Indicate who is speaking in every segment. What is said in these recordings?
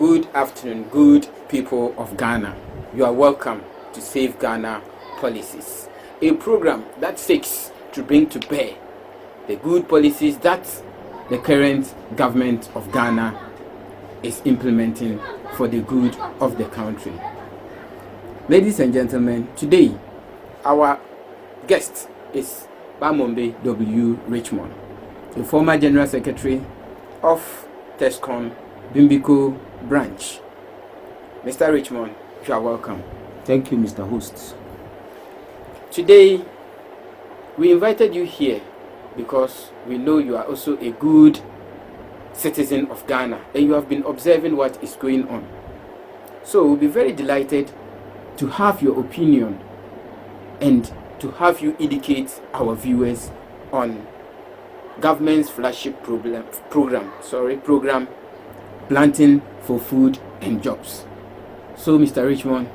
Speaker 1: Good afternoon, good people of Ghana. You are welcome to Save Ghana Policies, a program that seeks to bring to bear the good policies that the current government of Ghana is implementing for the good of the country. Ladies and gentlemen, today our guest is Bamombe W. Richmond, the former General Secretary of TESCON Bimbiko branch. Mr. Richmond, you are welcome.
Speaker 2: Thank you, Mr. Host.
Speaker 1: Today, we invited you here because we know you are also a good citizen of Ghana and you have been observing what is going on. So we'll be very delighted to have your opinion and to have you educate our viewers on government's flagship program, Planting for Food and Jobs. So, Mr. Richmond,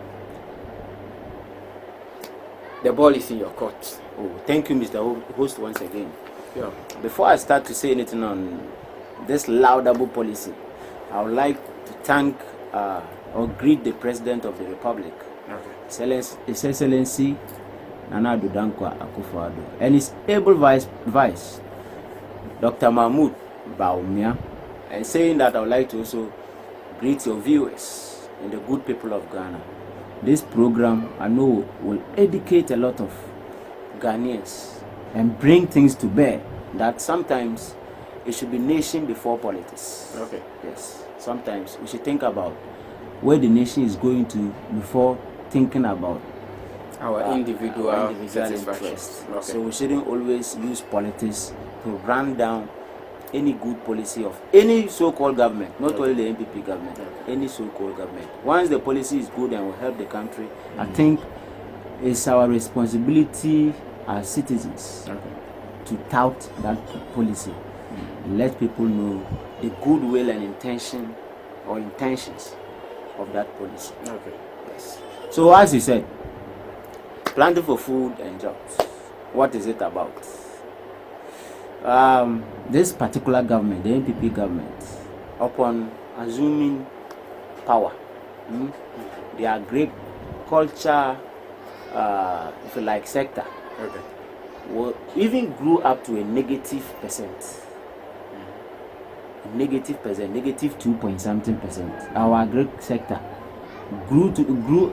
Speaker 1: the ball is in your court.
Speaker 2: Oh, thank you, Mr. Host, once again.
Speaker 1: Yeah.
Speaker 2: Before I start to say anything on this laudable policy, I would like to thank or greet the President of the Republic, His Excellency Nana Addo Dankwa Akufo-Addo, and his able vice, Dr. Mahmoud Bawumia, and saying that I would like to also greet your viewers and the good people of Ghana. This program, I know, will educate a lot of Ghanaians and bring things to bear that sometimes it should be nation before politics.
Speaker 1: Okay.
Speaker 2: Yes. Sometimes we should think about where the nation is going to before thinking about
Speaker 1: our individual
Speaker 2: interest.
Speaker 1: Okay.
Speaker 2: So we shouldn't always use politics to run down any good policy of any so-called government, not only the NPP government, any so-called government. Once the policy is good and will help the country, I think it's our responsibility as citizens to tout that policy. Let people know the goodwill and intention or intentions of that policy.
Speaker 1: Okay.
Speaker 2: Yes. So as you said, planting for food and jobs. What is it about? This particular government, the NPP government, upon assuming power, the agriculture, if you like, sector, even grew up to a negative percent. Negative 2 point something percent. Our agri sector grew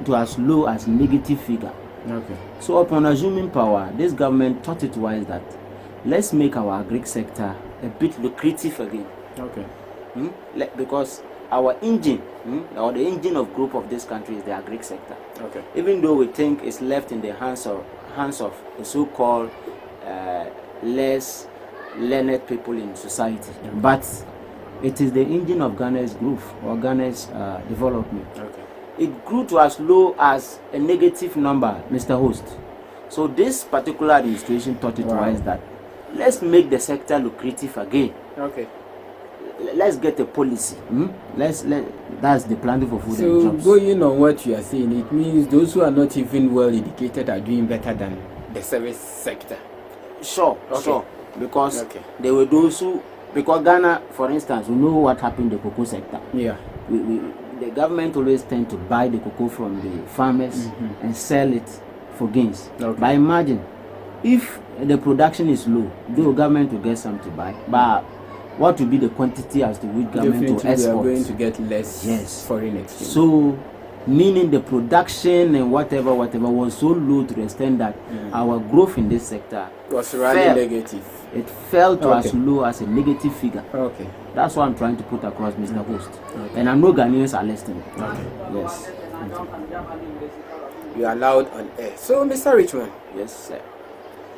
Speaker 2: to as low as negative figure.
Speaker 1: Okay.
Speaker 2: So upon assuming power, this government thought it wise that let's make our agri sector a bit lucrative again.
Speaker 1: Okay.
Speaker 2: Because our engine, or the engine of growth of this country is the agri sector.
Speaker 1: Okay.
Speaker 2: Even though we think it's left in the hands of the so-called less learned people in society, but it is the engine of Ghana's growth or Ghana's development.
Speaker 1: Okay.
Speaker 2: It grew to as low as a negative number, Mr. Host. So this particular administration thought it wise that let's make the sector lucrative again.
Speaker 1: Okay.
Speaker 2: Let's get a policy. That's the planting for food
Speaker 1: so
Speaker 2: and jobs.
Speaker 1: Going on what you are saying, it means those who are not even well educated are doing better than the service sector.
Speaker 2: Sure. Because
Speaker 1: there
Speaker 2: were those who, because Ghana, for instance, we know what happened in the cocoa sector.
Speaker 1: Yeah.
Speaker 2: The government always tend to buy the cocoa from the farmers and sell it for gains.
Speaker 1: Okay.
Speaker 2: But imagine if the production is low, the government will get some to buy. But what will be the quantity as to which government will export?
Speaker 1: We are going to get less foreign exchange.
Speaker 2: So, meaning the production and whatever was so low to the extent that our growth in this sector
Speaker 1: was rather negative.
Speaker 2: It fell to as low as a negative figure.
Speaker 1: Okay.
Speaker 2: That's what I'm trying to put across, Mr. Host. Okay. And I know Ghanaians are listening.
Speaker 1: Okay.
Speaker 2: Yes.
Speaker 1: You are loud on air. So, Mr. Richmond.
Speaker 2: Yes, sir.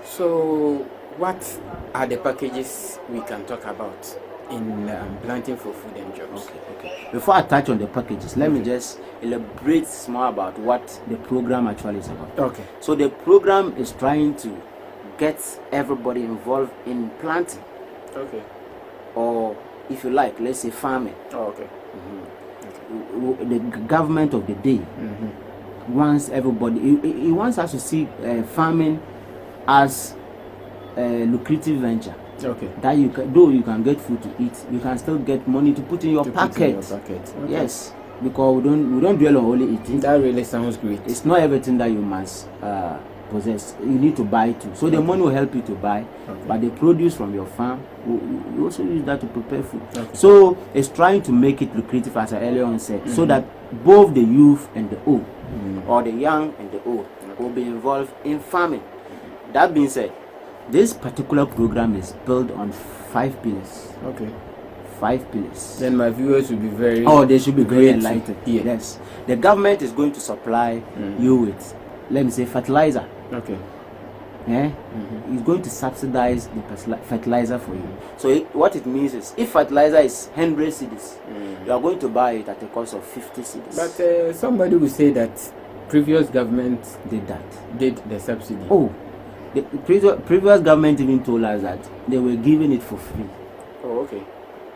Speaker 1: So, what are the packages we can talk about in planting for food and jobs?
Speaker 2: Okay. Before I touch on the packages, let me just elaborate more about what the program actually is about.
Speaker 1: Okay.
Speaker 2: So the program is trying to get everybody involved in planting.
Speaker 1: Okay.
Speaker 2: Or if you like, let's say farming.
Speaker 1: Oh, okay.
Speaker 2: The government of the day wants everybody, he wants us to see farming as a lucrative venture.
Speaker 1: Okay.
Speaker 2: That you can, though you can get food to eat, you can still get money to put in your
Speaker 1: To put
Speaker 2: pocket.
Speaker 1: in your pocket. Okay.
Speaker 2: Yes, because we don't dwell on only eating.
Speaker 1: That really sounds great.
Speaker 2: It's not everything that you must possess. You need to buy too. So the money will help you to buy, but the produce from your farm, you also use that to prepare food.
Speaker 1: Okay.
Speaker 2: So it's trying to make it lucrative, as I earlier on said, so that both the youth and the old, or the young and the old, will be involved in farming. That being said, this particular program is built on 5 pillars.
Speaker 1: Okay.
Speaker 2: 5 pillars.
Speaker 1: Then my viewers will be very.
Speaker 2: Oh, they should be very
Speaker 1: great.
Speaker 2: enlightened.
Speaker 1: Yeah.
Speaker 2: Yes. The government is going to supply you with, let me say, fertilizer.
Speaker 1: Okay.
Speaker 2: Yeah? It's going to subsidize the fertilizer for you. So what it means is, if fertilizer is 100 cedis, you are going to buy it at a cost of 50 cedis.
Speaker 1: But somebody will say that previous government
Speaker 2: Did that.
Speaker 1: did the subsidy.
Speaker 2: Oh, the previous government even told us that they were giving it for free,
Speaker 1: Oh, okay.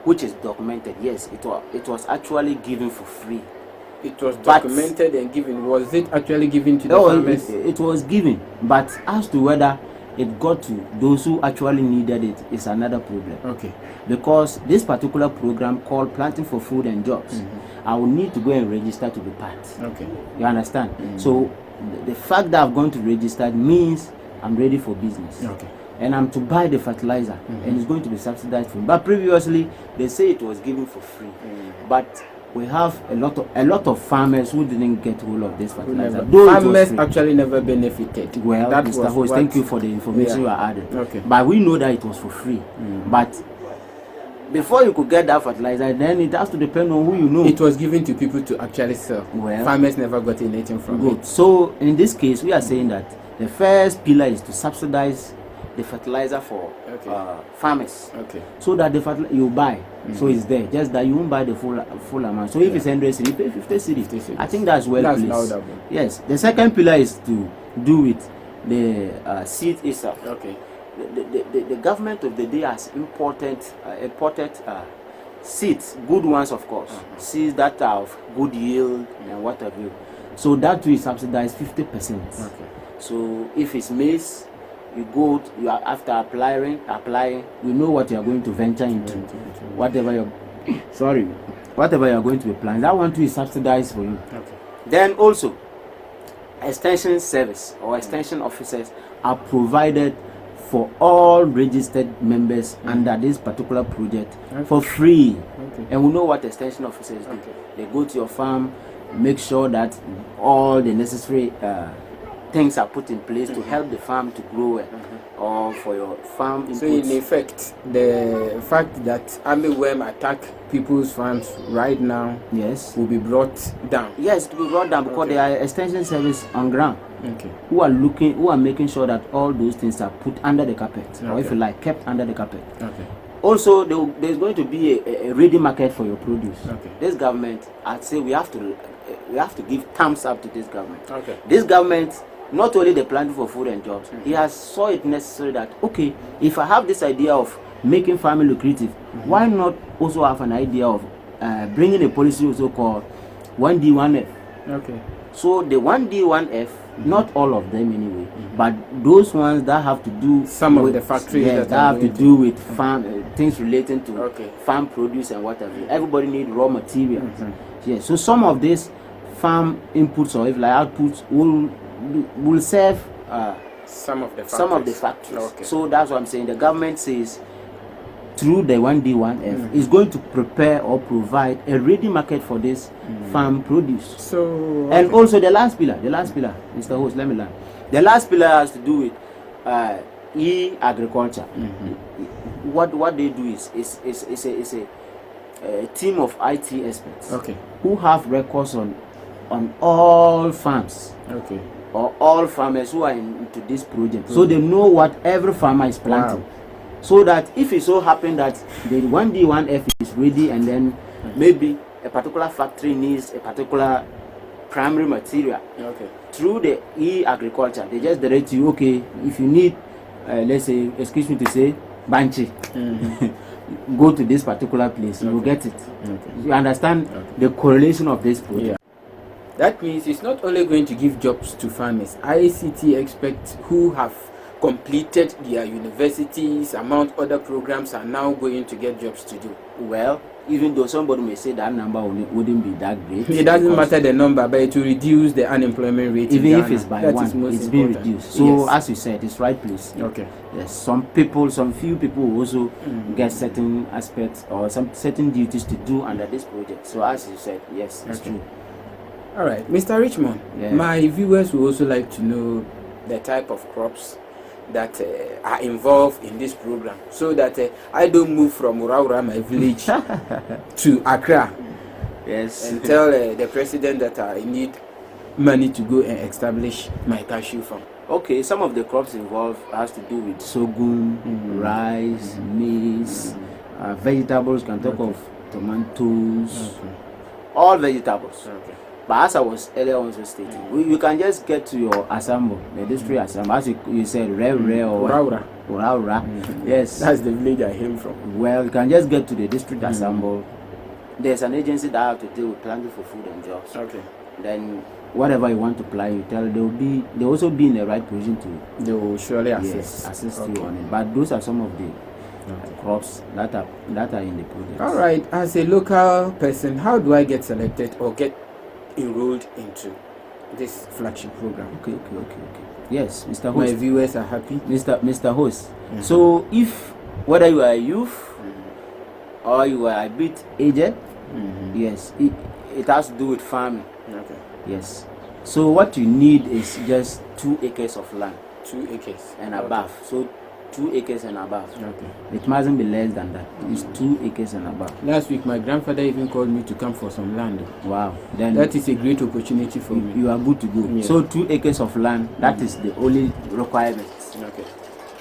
Speaker 2: which is documented. Yes, it was actually given for free.
Speaker 1: It was
Speaker 2: But-
Speaker 1: documented and given. Was it actually given to the
Speaker 2: No,
Speaker 1: farmers?
Speaker 2: it was given, but as to whether it got to those who actually needed it is another problem.
Speaker 1: Okay.
Speaker 2: Because this particular program called Planting for Food and Jobs, I will need to go and register to be part.
Speaker 1: Okay.
Speaker 2: You understand? So the fact that I've gone to register means I'm ready for business.
Speaker 1: Okay.
Speaker 2: And I'm to buy the fertilizer, and it's going to be subsidized for me. But previously they say it was given for free. But we have a lot of farmers who didn't get hold of this fertilizer. Though it was
Speaker 1: Farmers
Speaker 2: free.
Speaker 1: actually never benefited.
Speaker 2: Well,
Speaker 1: That
Speaker 2: Mr.
Speaker 1: was
Speaker 2: Host,
Speaker 1: what-
Speaker 2: thank you for the information
Speaker 1: Yeah.
Speaker 2: you are adding.
Speaker 1: Okay.
Speaker 2: But we know that it was for free. But before you could get that fertilizer, then it has to depend on who you know.
Speaker 1: It was given to people to actually sell.
Speaker 2: Well-
Speaker 1: Farmers never got anything from
Speaker 2: Good.
Speaker 1: it.
Speaker 2: So in this case, we are saying that the first pillar is to subsidize the fertilizer for
Speaker 1: Okay.
Speaker 2: farmers,
Speaker 1: Okay.
Speaker 2: so that the fertilizer you buy, so it's there. Just that you won't buy the full amount. So if it's 100 cedi, you pay 50 cedi.
Speaker 1: 50 cedis.
Speaker 2: I think that's well
Speaker 1: That's
Speaker 2: placed.
Speaker 1: laudable.
Speaker 2: Yes. The second pillar is to do with the seed itself.
Speaker 1: Okay.
Speaker 2: The government of the day has imported seeds, good ones of course, seeds that are of good yield and what have you. So that will subsidize 50%.
Speaker 1: Okay.
Speaker 2: So if it's maize, you are after applying, you know what you are going to venture into. Whatever you're going to be planting, that one too is subsidized for you.
Speaker 1: Okay.
Speaker 2: Then also, extension service or extension officers are provided for all registered members under this particular project for free.
Speaker 1: Okay.
Speaker 2: And we know what extension officers do.
Speaker 1: Okay.
Speaker 2: They go to your farm, make sure that all the necessary things are put in place to help the farm to grow well, or for your farm inputs.
Speaker 1: So in effect, the fact that army worm attack people's farms right now
Speaker 2: Yes.
Speaker 1: will be brought down.
Speaker 2: Yes, to be brought down because
Speaker 1: Okay.
Speaker 2: there are extension service on ground
Speaker 1: Okay.
Speaker 2: who are making sure that all those things are put under the carpet, or if
Speaker 1: Okay.
Speaker 2: you like, kept under the carpet.
Speaker 1: Okay.
Speaker 2: Also, there's going to be a ready market for your produce.
Speaker 1: Okay.
Speaker 2: This government, I'd say we have to give thumbs up to this government.
Speaker 1: Okay.
Speaker 2: This government, not only the Planting for Food and Jobs, he has saw it necessary that, okay, if I have this idea of making farming lucrative, why not also have an idea of bringing a policy also called 1D, 1F.
Speaker 1: Okay.
Speaker 2: So the 1D, 1F, not all of them anyway, but those ones that have to do
Speaker 1: Some of
Speaker 2: with
Speaker 1: the factories
Speaker 2: yes,
Speaker 1: that are
Speaker 2: have to
Speaker 1: going to-
Speaker 2: do with farm things relating to
Speaker 1: Okay.
Speaker 2: farm produce and whatever. Everybody need raw materials. Yes, so some of these farm inputs or if like outputs will serve
Speaker 1: Some of the factories.
Speaker 2: some of the factories.
Speaker 1: Okay.
Speaker 2: So that's what I'm saying. The government says through the 1D, 1F is going to prepare or provide a ready market for this farm produce.
Speaker 1: So
Speaker 2: And also the last pillar, Mr. Host, let me learn. The last pillar has to do with e-agriculture. What they do is a team of IT experts
Speaker 1: okay.
Speaker 2: who have records on all farms
Speaker 1: Okay.
Speaker 2: or all farmers who are into this project. So they know what every farmer is planting.
Speaker 1: Wow.
Speaker 2: So that if it so happen that the 1D, 1F is ready and then maybe a particular factory needs a particular primary material,
Speaker 1: Okay.
Speaker 2: through the e-agriculture, they just direct you, okay, if you need, let's say, excuse me to say, banchi, go to this particular place, you will get it.
Speaker 1: Okay.
Speaker 2: You understand the correlation of this project?
Speaker 1: Yeah. That means it's not only going to give jobs to farmers. ICT experts who have completed their universities, among other programs, are now going to get jobs to do?
Speaker 2: Well, even though somebody may say that number wouldn't be that great,
Speaker 1: it doesn't matter the number, but it will reduce the unemployment rate.
Speaker 2: Even if it's by one, it's been reduced. So,
Speaker 1: yes.
Speaker 2: as you said, it's right place.
Speaker 1: Okay.
Speaker 2: Yes, some few people will also get certain aspects or some certain duties to do under this project. So, as you said, yes, it's true.
Speaker 1: All right, Mr. Richmond, my viewers will also like to know the type of crops that are involved in this program, so that I don't move from Uraura, my village, to Accra.
Speaker 2: Yes.
Speaker 1: And tell the president that I need money to go and establish my cashew farm.
Speaker 2: Okay, some of the crops involved has to do with sorghum, rice, maize, vegetables. Can talk of tomatoes, all vegetables. Okay. But as I was earlier also stating, you can just get to your assemble, the district assemble, as you said, Rare or Uraura. Yes,
Speaker 1: that's the village I came from.
Speaker 2: Well, you can just get to the district assemble. There's an agency that have to deal with planting for food and jobs.
Speaker 1: Okay.
Speaker 2: Then whatever you want to apply, you tell they'll also be in the right position to.
Speaker 1: They will surely assist
Speaker 2: you on it. But those are some of the crops that are in the project.
Speaker 1: All right. As a local person, how do I get selected or get enrolled into this flagship program?
Speaker 2: Okay. Yes, Mr. Host.
Speaker 1: My viewers are happy.
Speaker 2: Mr. Host. So if whether you are a youth or you are a bit aged, yes, it has to do with farming.
Speaker 1: Okay.
Speaker 2: Yes. So what you need is just 2 acres of land.
Speaker 1: 2 acres
Speaker 2: and above. So 2 acres and above.
Speaker 1: Okay.
Speaker 2: It mustn't be less than that. It's 2 acres and above.
Speaker 1: Last week, my grandfather even called me to come for some land.
Speaker 2: Wow. Then
Speaker 1: that is a great opportunity for me.
Speaker 2: You are good to go. Yes. So 2 acres of land, that is the only requirement.
Speaker 1: Okay.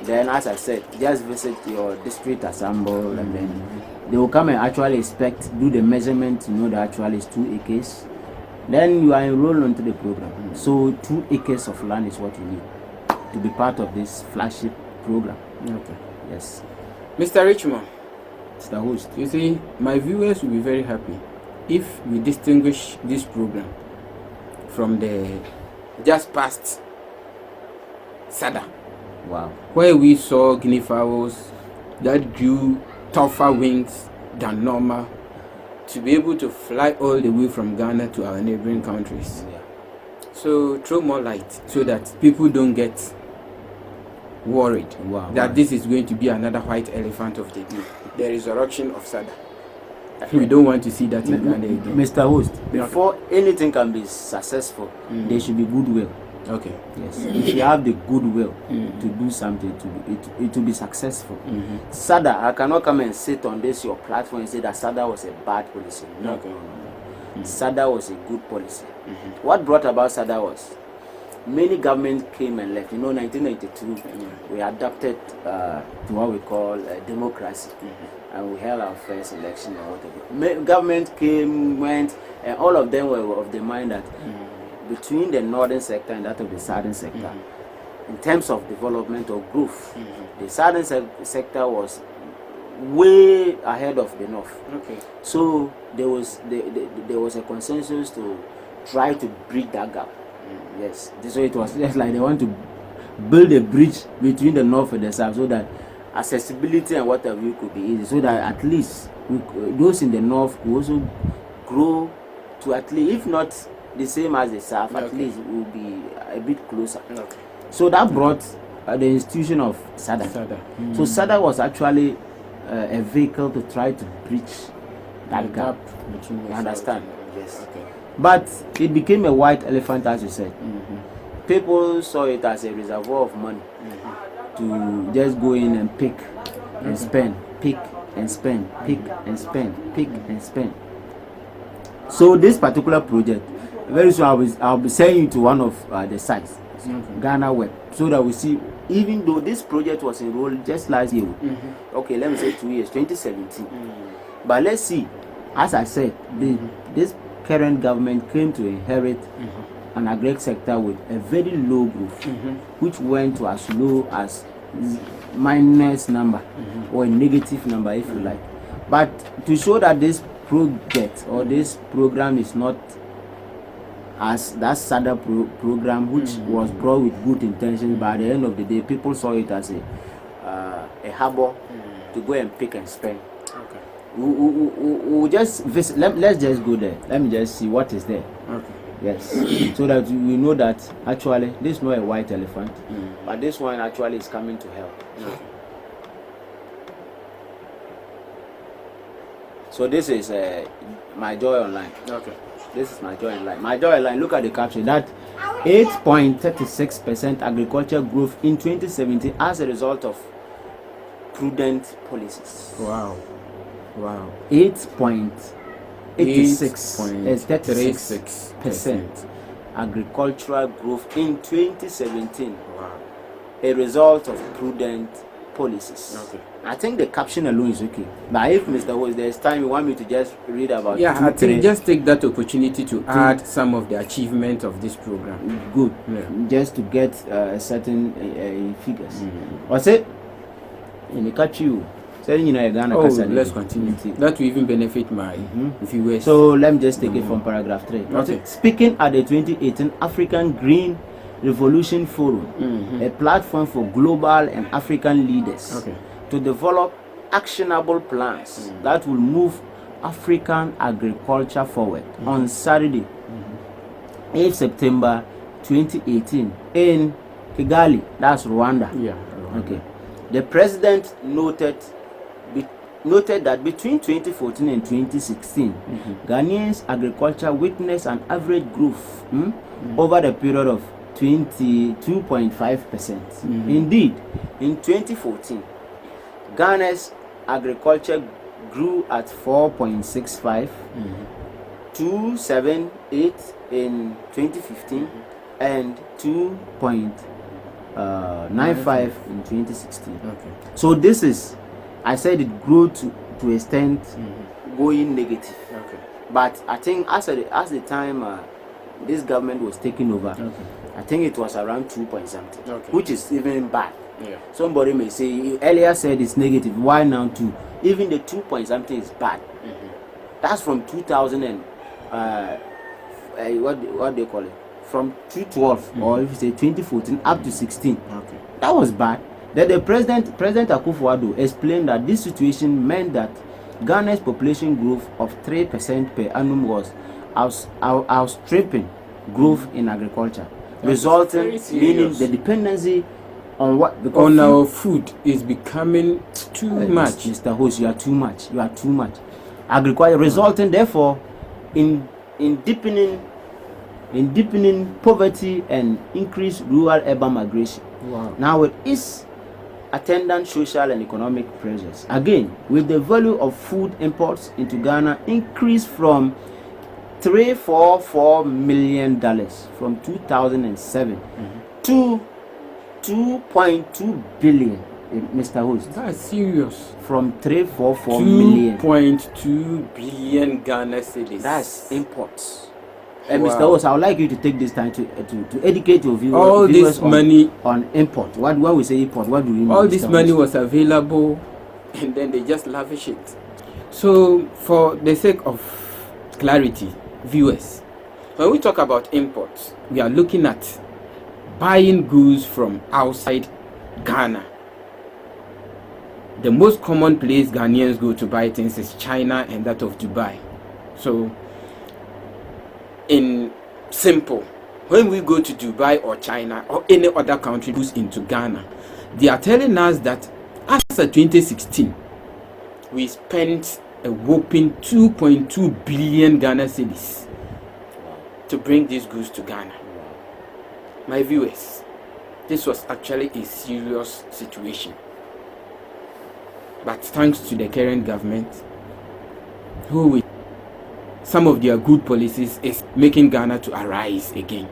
Speaker 2: Then, as I said, just visit your district assemble and then they will come and actually inspect, do the measurement to know that actually is 2 acres. Then you are enrolled into the program. So 2 acres of land is what you need to be part of this flagship program.
Speaker 1: Okay.
Speaker 2: Yes.
Speaker 1: Mr. Richmond,
Speaker 2: Mr. Host,
Speaker 1: you see, my viewers will be very happy if we distinguish this program from the just past SADA.
Speaker 2: Wow.
Speaker 1: Where we saw guinea fowls that grew tougher wings than normal to be able to fly all the way from Ghana to our neighboring countries.
Speaker 2: Yeah.
Speaker 1: So throw more light so that people don't get worried that this is going to be another white elephant of the day, the resurrection of SADA. We don't want to see that in Ghana again.
Speaker 2: Mr. Host, before anything can be successful, there should be goodwill.
Speaker 1: Okay.
Speaker 2: Yes. If you have the goodwill to do something, it will be successful. SADA, I cannot come and sit on this your platform and say that SADA was a bad policy. No.
Speaker 1: Okay.
Speaker 2: SADA was a good policy. What brought about SADA was many governments came and left. 1992, we adapted to what we call democracy, and we held our first election and whatever. Government came, went, and all of them were of the mind that between the northern sector and that of the southern sector, in terms of development or growth, the southern sector was way ahead of the north.
Speaker 1: Okay.
Speaker 2: So there was a consensus to try to bridge that gap. Yes. So it was just like they want to build a bridge between the north and the south so that accessibility and whatever could be easy, so that at least those in the north could also grow to at least, if not the same as the south, at least it will be a bit closer. Okay. So that brought the institution of SADA. So SADA was actually a vehicle to try to bridge that gap. You understand? Yes. Okay. But it became a white elephant, as you said. People saw it as a reservoir of money to just go in and pick and spend, pick and spend, pick and spend, pick and spend. So this particular project, very soon I'll be sending you to one of the sites, Ghana Web, so that we see. Even though this project was enrolled just last year, okay, let me say 2 years, 2017. But let's see, as I said, this current government came to inherit an agri sector with a very low growth, which went to as low as minus number or a negative number, if you like. But to show that this project or this program is not as that SADA program, which was brought with good intentions, but at the end of the day, people saw it as a harbor to go and pick and spend.
Speaker 1: Okay.
Speaker 2: We'll just visit. Let's just go there. Let me just see what is there.
Speaker 1: Okay.
Speaker 2: Yes, so that we know that actually this is not a white elephant, but this one actually is coming to help.
Speaker 1: Okay.
Speaker 2: So this is My Joy Online.
Speaker 1: Okay.
Speaker 2: This is My Joy Online. My Joy Online, look at the caption, that 8.36% agriculture growth in 2017 as a result of prudent policies.
Speaker 1: Wow.
Speaker 2: 8.36% agricultural growth in 2017.
Speaker 1: Wow.
Speaker 2: A result of prudent policies.
Speaker 1: Okay.
Speaker 2: I think the caption alone is okay. But if Mr. Host, there's time you want me to just read about
Speaker 1: Yeah, I think just take that opportunity to add some of the achievements of this program.
Speaker 2: Good.
Speaker 1: Yeah.
Speaker 2: Just to get certain figures. What's it? In the catch you.
Speaker 1: Let's continue. That will even benefit my viewers.
Speaker 2: So let me just take it from paragraph 3.
Speaker 1: Okay.
Speaker 2: Speaking at the 2018 African Green Revolution Forum, a platform for global and African leaders to develop actionable plans that will move African agriculture forward on Saturday, 8 September 2018 in Kigali, that's Rwanda.
Speaker 1: Yeah.
Speaker 2: Okay. The president noted that between 2014 and 2016, Ghanaians agriculture witnessed an average growth over the period of 22.5%. Indeed, in 2014, Ghana's agriculture grew at 4.65, 2.78 in 2015, and 2.95 in 2016.
Speaker 1: Okay.
Speaker 2: So this is, I said it grew to a extent going negative.
Speaker 1: Okay.
Speaker 2: But I think as the time this government was taking over, I think it was around 2 point something, which is even bad.
Speaker 1: Yeah.
Speaker 2: Somebody may say, you earlier said it's negative, why now 2? Even the 2 point something is bad. That's from 2000 and what they call it, from 2012 or if you say 2014 up to 16.
Speaker 1: Okay.
Speaker 2: That was bad. Then the President Akufo-Addo explained that this situation meant that Ghana's population growth of 3% per annum was outstripping growth in agriculture, resulting meaning the dependency on
Speaker 1: our food is becoming too much.
Speaker 2: Mr. Host, you are too much. Agriculture resulting therefore in deepening poverty and increased rural urban migration.
Speaker 1: Wow.
Speaker 2: Now with its attendant social and economic pressures, again with the value of food imports into Ghana increased from $344 million from 2007 to 2.2 billion, Mr. Host.
Speaker 1: That's serious.
Speaker 2: From 344 million.
Speaker 1: 2.2 billion Ghana cedis.
Speaker 2: That's imports. Mr. Host, I would like you to take this time to educate your viewers.
Speaker 1: All this money
Speaker 2: on import. When we say import, what do we mean?
Speaker 1: All this money was available, and then they just lavish it. So, for the sake of clarity, viewers, when we talk about imports, we are looking at buying goods from outside Ghana. The most common place Ghanaians go to buy things is China and that of Dubai. So, in simple, when we go to Dubai or China or any other country goes into Ghana, they are telling us that as of 2016, we spent a whopping 2.2 billion Ghana cedis to bring these goods to Ghana. My viewers, this was actually a serious situation. But thanks to the current government, who with some of their good policies is making Ghana to arise again.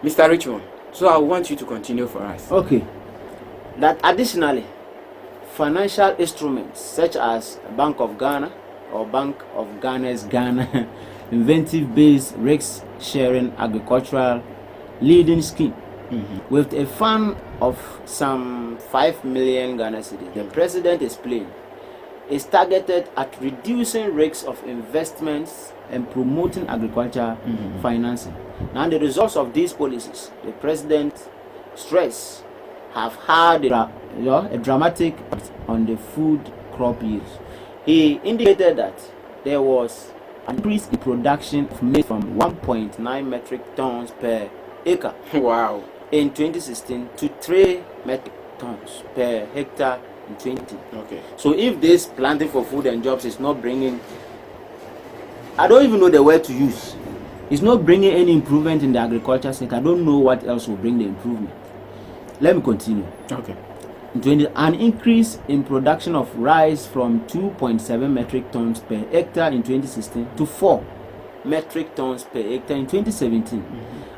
Speaker 1: Mr. Richmond, so I want you to continue for us.
Speaker 2: Okay. That additionally, financial instruments such as Bank of Ghana or Bank of Ghana's Ghana inventive-based risk-sharing agricultural leading scheme with a fund of some 5 million Ghana cedis. The president explained is targeted at reducing risks of investments and promoting agriculture financing. Now, the results of these policies, the president stress, have had a dramatic impact on the food crop yields. He indicated that there was an increase in production of maize from 1.9 metric tons per acre
Speaker 1: Wow.
Speaker 2: in 2016 to 3 metric tons per hectare in 2020.
Speaker 1: Okay.
Speaker 2: So if this planting for food and jobs is not bringing, I don't even know the word to use. It's not bringing any improvement in the agriculture sector. I don't know what else will bring the improvement. Let me continue.
Speaker 1: Okay.
Speaker 2: In 20, an increase in production of rice from 2.7 metric tons per hectare in 2016 to 4 metric tons per hectare in 2017.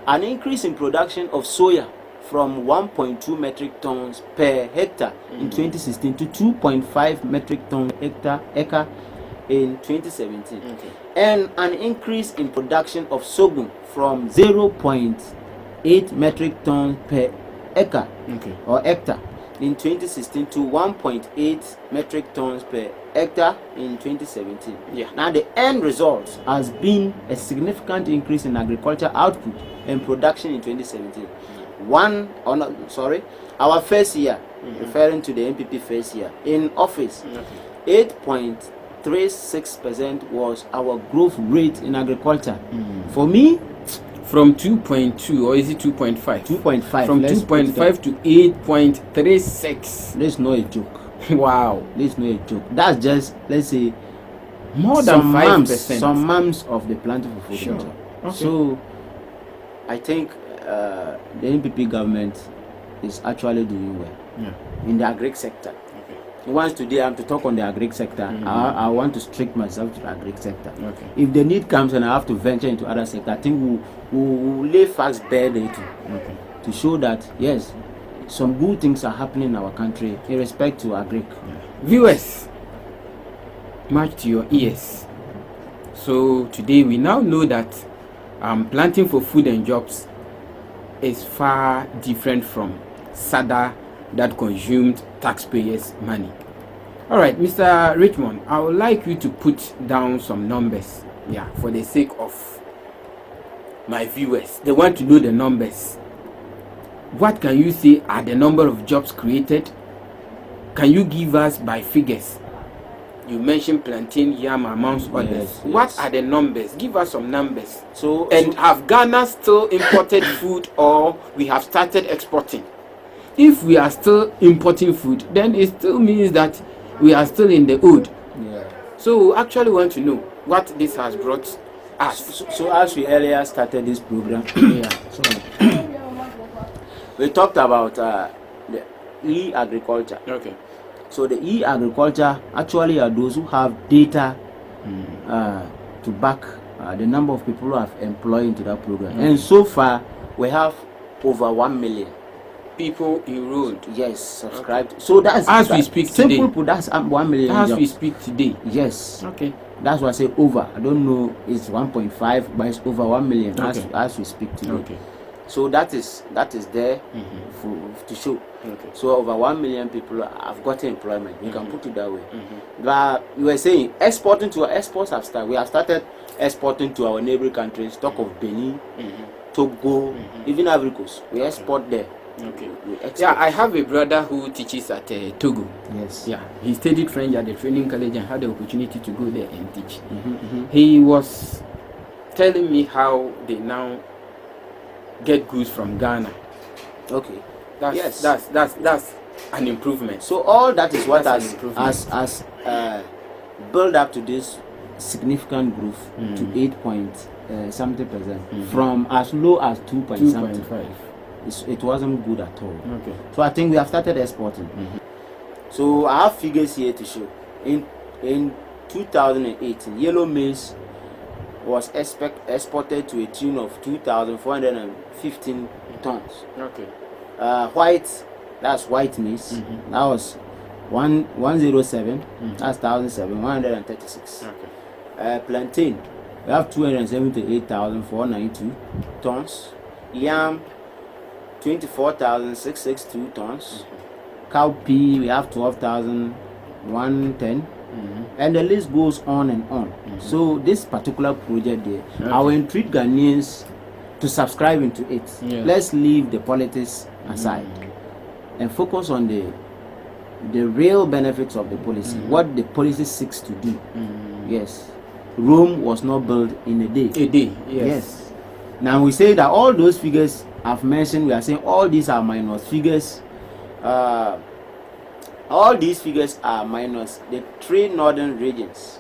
Speaker 2: An increase in production of soya from 1.2 metric tons per hectare in 2016 to 2.5 metric tons per acre in 2017.
Speaker 1: Okay.
Speaker 2: And an increase in production of sorghum from 0.8 metric tons per acre
Speaker 1: Okay.
Speaker 2: or hectare in 2016 to 1.8 metric tons per hectare in 2017.
Speaker 1: Yeah.
Speaker 2: Now the end result has been a significant increase in agriculture output and production in 2017. Our first year, referring to the NPP first year in office, 8.36% was our growth rate in agriculture. For me,
Speaker 1: From 2.2, or is it 2.5?
Speaker 2: 2.5.
Speaker 1: From
Speaker 2: let's put it
Speaker 1: 2.5 to 8.36.
Speaker 2: up. Let's not a joke.
Speaker 1: Wow.
Speaker 2: Let's not a joke. That's just, let's say,
Speaker 1: More than
Speaker 2: some
Speaker 1: 5%.
Speaker 2: some months of the planting for food.
Speaker 1: Sure.
Speaker 2: and job.
Speaker 1: Okay.
Speaker 2: So, I think the NPP government is actually doing well
Speaker 1: Yeah.
Speaker 2: in the agri sector.
Speaker 1: Okay.
Speaker 2: Once today I'm to talk on the agri sector, I want to strict myself to the agri sector.
Speaker 1: Okay.
Speaker 2: If the need comes and I have to venture into other sector, I think we'll lay facts bare there too,
Speaker 1: Okay.
Speaker 2: to show that yes, some good things are happening in our country in respect to agri.
Speaker 1: Viewers, mark to your ears. So today we now know that planting for food and jobs is far different from SADA that consumed taxpayers' money. All right, Mr. Richmond, I would like you to put down some numbers, for the sake of my viewers. They want to know the numbers. What can you say are the number of jobs created? Can you give us by figures? You mentioned plantain, yam, amongst others.
Speaker 2: Yes,
Speaker 1: What
Speaker 2: yes.
Speaker 1: are the numbers? Give us some numbers.
Speaker 2: So
Speaker 1: And have Ghana still imported food, or we have started exporting? If we are still importing food, then it still means that we are still in the old.
Speaker 2: yeah.
Speaker 1: So we actually want to know what this has brought us.
Speaker 2: So as we earlier started this program, so we talked about the e-agriculture.
Speaker 1: Okay.
Speaker 2: So the e-agriculture actually are those who have data to back the number of people who have employed into that program. And so far, we have over 1 million.
Speaker 1: People enrolled.
Speaker 2: Yes, subscribed. So that's
Speaker 1: As we speak
Speaker 2: simple
Speaker 1: today.
Speaker 2: put, that's 1 million.
Speaker 1: As we
Speaker 2: jobs.
Speaker 1: speak today.
Speaker 2: Yes.
Speaker 1: Okay.
Speaker 2: That's why I say over. I don't know it's 1.5, but it's over 1 million
Speaker 1: Okay.
Speaker 2: as we speak today.
Speaker 1: Okay.
Speaker 2: So that is there to show.
Speaker 1: Okay.
Speaker 2: So over 1 million people have gotten employment. You can put it that way. But you were saying exports have started. We have started exporting to our neighboring countries. Talk of Benin, Togo, even Ivory Coast. We export there.
Speaker 1: Okay.
Speaker 2: We export.
Speaker 1: Yeah, I have a brother who teaches at Togo.
Speaker 2: Yes.
Speaker 1: Yeah, he studied French at the training college and had the opportunity to go there and teach. He was telling me how they now get goods from Ghana.
Speaker 2: Okay.
Speaker 1: That's an improvement.
Speaker 2: So all that is what
Speaker 1: That's an
Speaker 2: has build up to this significant growth to 8 point something percent from as low as 2 point something.
Speaker 1: 2.5.
Speaker 2: It wasn't good at all.
Speaker 1: Okay.
Speaker 2: So I think we have started exporting. So I have figures here to show. In 2018, yellow maize was exported to a tune of 2,415 tons.
Speaker 1: Okay.
Speaker 2: White, that's white maize. That was 107. That's 1,736.
Speaker 1: Okay.
Speaker 2: Plantain, we have 278,492 tons. Yam, 24,662 tons. Cowpea, we have 12,110. And the list goes on and on. So this particular project there, I will entreat Ghanaians to subscribe into it. Let's leave the politics aside and focus on the real benefits of the policy, what the policy seeks to do. Yes, Rome was not built in a day. Yes. Now we say that all those figures I've mentioned, we are saying all these are minus figures. All these figures are minus the 3 northern regions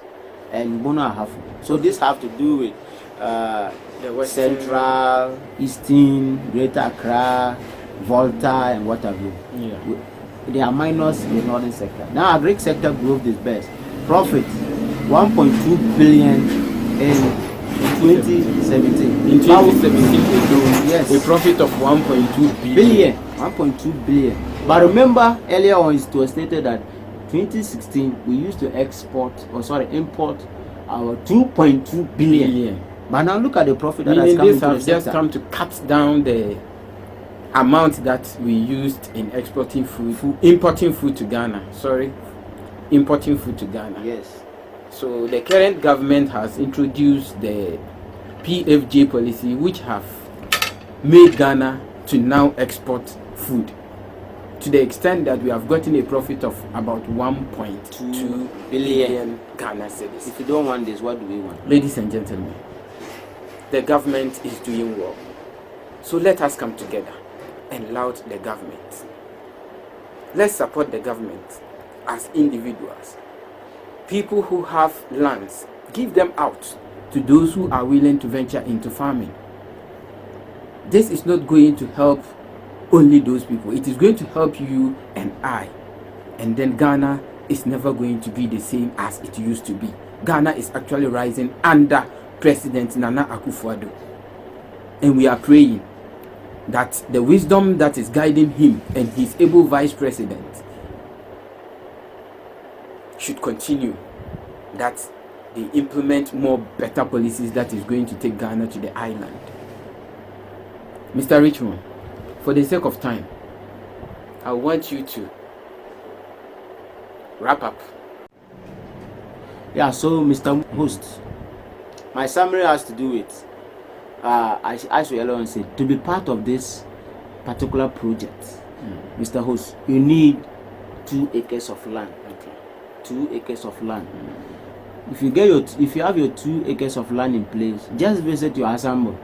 Speaker 2: and Bono Ahafo. So this have to do with the Central, Eastern, Greater Accra, Volta, and what have you. They are minus the northern sector. Now our Greek sector growth is best. Profit 1.2 billion in 2017.
Speaker 1: In 2017,
Speaker 2: yes,
Speaker 1: a profit of 1.2
Speaker 2: billion. 1.2 billion. But remember, earlier on it was stated that 2016 we used to import our 2.2 billion. But now look at the profit that has come into the sector.
Speaker 1: Just come to cut down the amount that we used in importing food to Ghana. Importing food to Ghana.
Speaker 2: Yes.
Speaker 1: So the current government has introduced the PFJ policy, which have made Ghana to now export food, to the extent that we have gotten a profit of about 1.2 billion Ghana cedis.
Speaker 2: If you don't want this, what do we want?
Speaker 1: Ladies and gentlemen, the government is doing well. So let us come together and laud the government. Let's support the government as individuals. People who have lands, give them out to those who are willing to venture into farming. This is not going to help only those people. It is going to help you and I. And then Ghana is never going to be the same as it used to be. Ghana is actually rising under President Nana Akufo-Addo. And we are praying that the wisdom that is guiding him and his able vice president should continue, that they implement more better policies that is going to take Ghana to the island. Mr. Richmond, for the sake of time, I want you to wrap up.
Speaker 2: Yeah, so Mr. Host, my summary has to do with, as we earlier said, to be part of this particular project, Mr. Host, you need 2 acres of land. 2 acres of land. If you have your 2 acres of land in place, just visit your assembly,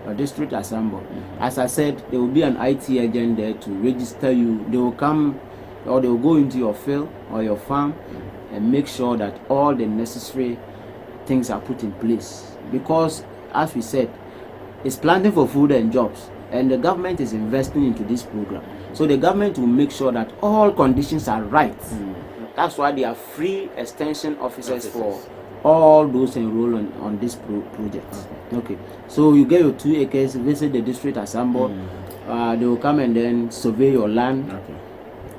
Speaker 2: your district assembly. As I said, there will be an IT agent there to register you. They will come, or they will go into your field or your farm and make sure that all the necessary things are put in place. Because, as we said, it's planting for food and jobs, and the government is investing into this program. So the government will make sure that all conditions are right. That's why there are free extension officers for all those enrolled on this project. Okay. So you get your 2 acres, visit the district assembly. They will come and then survey your land.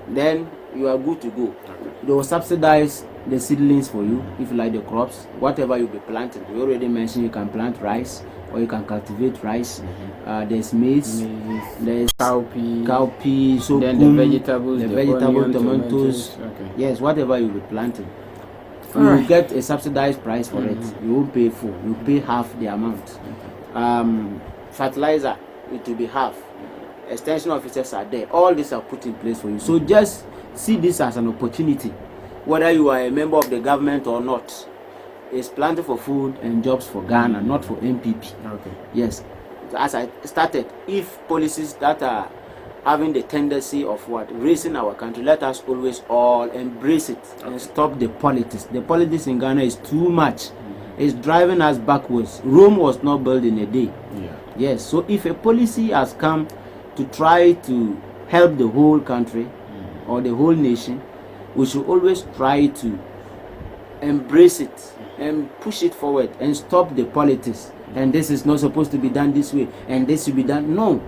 Speaker 2: Then you are good to go. They will subsidize the seedlings for you if you like the crops, whatever you'll be planting. We already mentioned you can plant rice or you can cultivate rice. There's maize, there's cowpea, so
Speaker 1: then the vegetables,
Speaker 2: onion, tomatoes. Yes, whatever you'll be planting. You will get a subsidized price for it. You won't pay full. You pay half the amount. Fertilizer, it will be half. Extension officers are there. All these are put in place for you. So just see this as an opportunity, whether you are a member of the government or not. It's planting for food and jobs for Ghana, not for MPP. Yes. As I started, if policies that are having the tendency of raising our country, let us always all embrace it and stop the politics. The politics in Ghana is too much. It's driving us backwards. Rome was not built in a day. Yes. So if a policy has come to try to help the whole country or the whole nation, we should always try to embrace it and push it forward and stop the politics. And this is not supposed to be done this way and this should be done. No.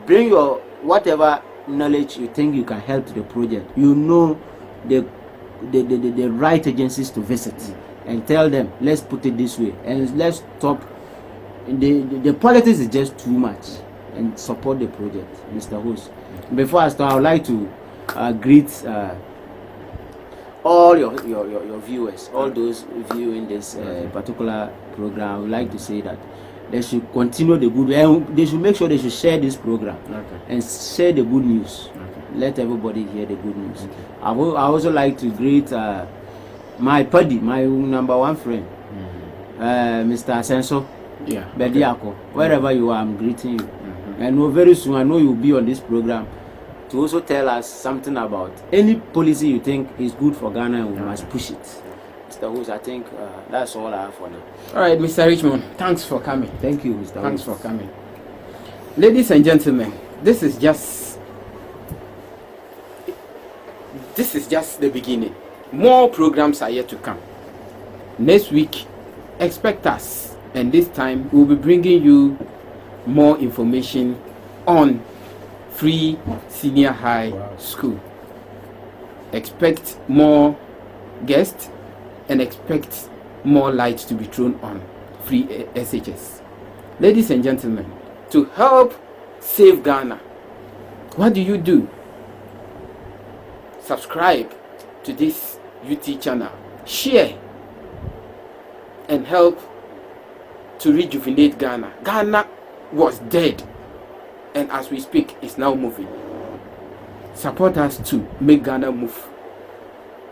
Speaker 2: Bring your whatever knowledge you think you can help to the project. You know the right agencies to visit and tell them, let's put it this way and let's stop. The politics is just too much, and support the project, Mr. Host. Before I start, I would like to greet all your viewers, all those viewing this particular program, I would like to say that they should continue the good, and they should make sure they should share this program and share the good news. Let everybody hear the good news. I also like to greet my buddy, my number one friend, Mr. Asenso. Bediako. Wherever you are, I'm greeting you. And very soon I know you'll be on this program to also tell us something about any policy you think is good for Ghana, and we must push it. Mr. Woods, I think that's all I have for now.
Speaker 1: All right, Mr. Richmond, thanks for coming.
Speaker 2: Thank you, Mr.
Speaker 1: Thanks
Speaker 2: Woods.
Speaker 1: for coming. Ladies and gentlemen, this is just the beginning. More programs are yet to come. Next week, expect us, and this time we'll be bringing you more information on Free Senior High School. Expect more guests and expect more light to be thrown on Free SHS. Ladies and gentlemen, to help save Ghana, what do? Subscribe to this UT channel, share, and help to rejuvenate Ghana. Ghana was dead, and as we speak, it's now moving. Support us to make Ghana move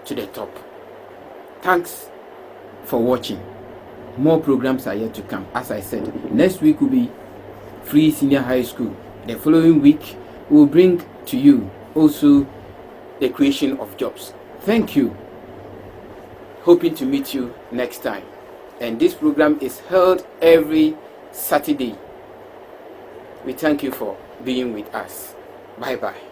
Speaker 1: to the top. Thanks for watching. More programs are yet to come. As I said, next week will be Free Senior High School. The following week, we will bring to you also the creation of jobs. Thank you. Hoping to meet you next time. And this program is held every Saturday. We thank you for being with us. Bye bye.